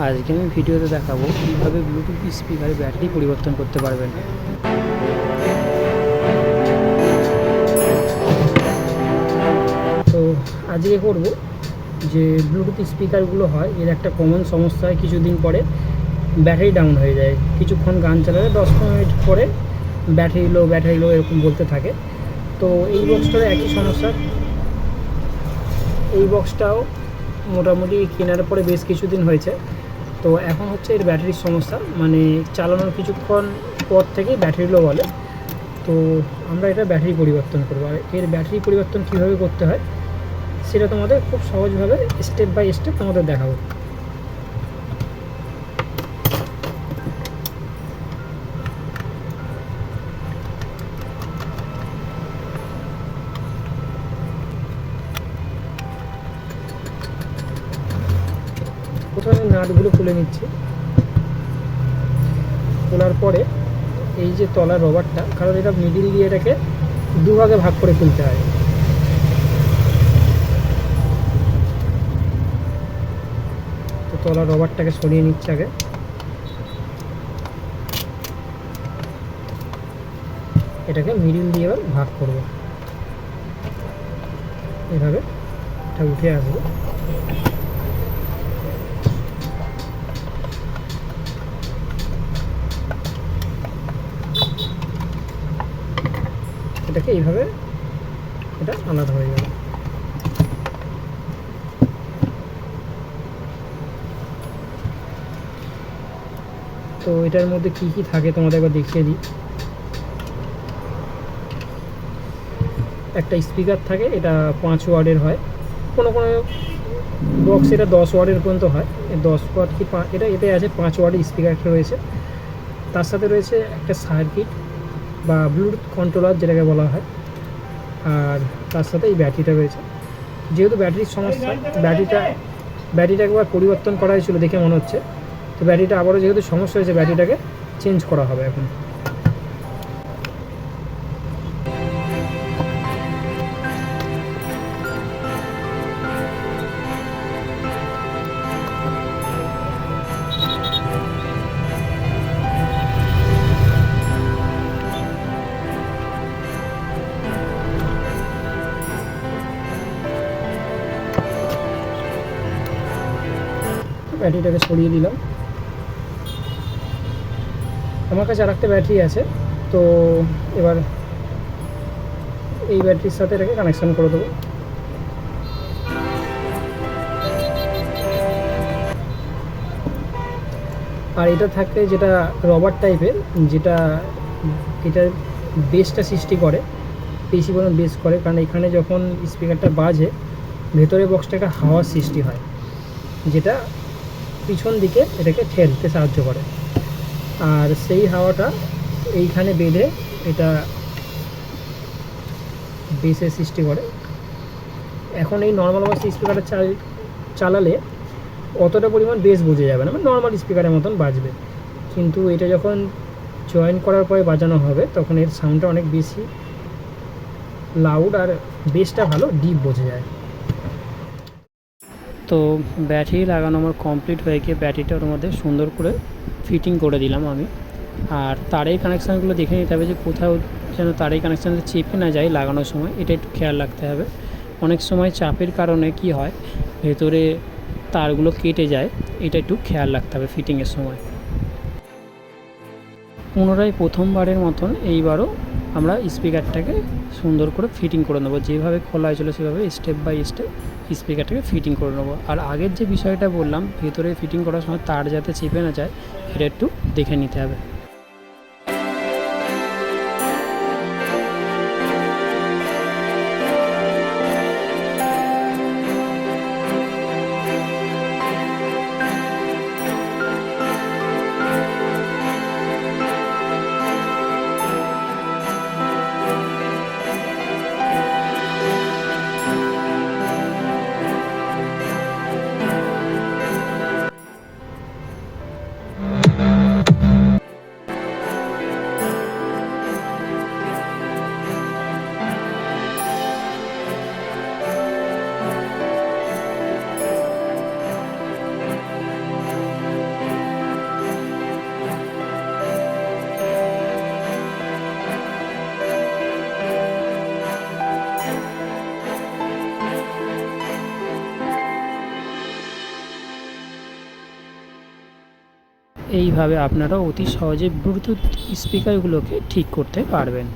আজকে আমি ভিডিওতে দেখাবো কীভাবে ব্লুটুথ স্পিকারে ব্যাটারি পরিবর্তন করতে পারবেন। তো আজকে করব যে ব্লুটুথ স্পিকারগুলো হয় এর একটা কমন সমস্যা হয়, কিছুদিন পরে ব্যাটারি ডাউন হয়ে যায়। কিছুক্ষণ গান চালালে 10-15 মিনিট পরে ব্যাটারি লো এরকম বলতে থাকে। তো এই বক্সটার একই সমস্যা। এই বক্সটাও মোটামুটি কেনার পরে বেশ কিছুদিন হয়েছে। তো এখন হচ্ছে এর ব্যাটারির সমস্যা, মানে চালানোর কিছুক্ষণ পর থেকেই ব্যাটারি লো বলে। তো আমরা এটা ব্যাটারি পরিবর্তন করবো। আর এর ব্যাটারি পরিবর্তন কীভাবে করতে হয় সেটা তোমাদের খুব সহজভাবে স্টেপ বাই স্টেপ তোমাদের দেখাবো। প্রথমে নাটগুলো খুলে নিচ্ছি। খোলার পরে এই যে তলার রবারটা, কারণ এটা মিডিল দিয়ে এটাকে দুভাগে ভাগ করে খুলতে হয়। তো তলার রবারটাকে সরিয়ে নিচ্ছে আগে। এটাকে মিডিল দিয়ে এবার ভাগ করব। এভাবে এটা উঠে আসবে। এটাকে এইভাবে এটা আলাদা হয়ে গেল। তো এটার মধ্যে কি কি থাকে তোমাদের একবার দেখিয়ে দিই। একটা স্পিকার থাকে, এটা 5 ওয়াটের হয়। কোনো বক্স এটা 10 ওয়াটের পর্যন্ত হয়। 10 ওয়াট কি এটাই আছে, 5 ওয়াটের স্পিকার একটা রয়েছে। তার সাথে রয়েছে একটা সার্কিট বা ব্লুটুথ কন্ট্রোলার যেটাকে বলা হয়। আর তার সাথে এই ব্যাটারিটা রয়েছে। যেহেতু ব্যাটারির সমস্যা, ব্যাটারিটা একবার পরিবর্তন করা হয়েছিল দেখে মনে হচ্ছে। তো ব্যাটারিটা আবারও যেহেতু সমস্যা হয়েছে, ব্যাটারিটাকে চেঞ্জ করা হবে এখন। ব্যাটারিটাকে সরিয়ে দিলাম। আমার কাছে আর একটা ব্যাটারি আছে, তো এবার এই ব্যাটারির সাথে এটাকে কানেকশান করে দেবো। আর এটা থাকে যেটা রবার টাইপের, যেটা এটার বেসটা সৃষ্টি করে, বেশি পরিমাণ বেস করে। কারণ এখানে যখন স্পিকারটা বাজে, ভেতরে বক্সটা একটা হাওয়ার সৃষ্টি হয়, যেটা পিছন দিকে এটাকে ঠেলতে সাহায্য করে। আর সেই হাওয়াটা এইখানে বেঁধে এটা বেসের সৃষ্টি করে। এখন এই নর্মাল অবস্থা স্পিকারটা চালালে অতটা পরিমাণ বেস বোঝা যাবে না, মানে নর্মাল স্পিকারের মতন বাজবে। কিন্তু এটা যখন জয়েন করার পরে বাজানো হবে, তখন এর সাউন্ডটা অনেক বেশি লাউড আর বেসটা ভালো ডিপ বোঝা যায়। তো ব্যাটারি লাগানো আমার কমপ্লিট হয়ে গিয়ে ব্যাটারিটা ওর মধ্যে সুন্দর করে ফিটিং করে দিলাম আমি। আর তারের কানেকশানগুলো দেখে নিতে হবে যে কোথাও যেন তারের কানেকশানটা চেপে না যায় লাগানোর সময়, এটা একটু খেয়াল রাখতে হবে। অনেক সময় চাপের কারণে কি হয়, ভেতরে তারগুলো কেটে যায়, এটা একটু খেয়াল রাখতে হবে ফিটিংয়ের সময়। পুনরায় প্রথমবারের মতন এইবারও আমরা স্পিকারটাকে সুন্দর করে ফিটিং করে নেবো। যেভাবে খোলা হয়েছিল সেভাবে স্টেপ বাই স্টেপ স্পিকারটাকে ফিটিং করে নেবো। আর আগের যে বিষয়টা বললাম, ভেতরে ফিটিং করার সময় তার যাতে চেপে না যায়, এটা একটু দেখে নিতে হবে। এইভাবে আপনারা অতি সহজে ব্লুটুথ স্পিকারগুলোকে ঠিক করতে পারবেন।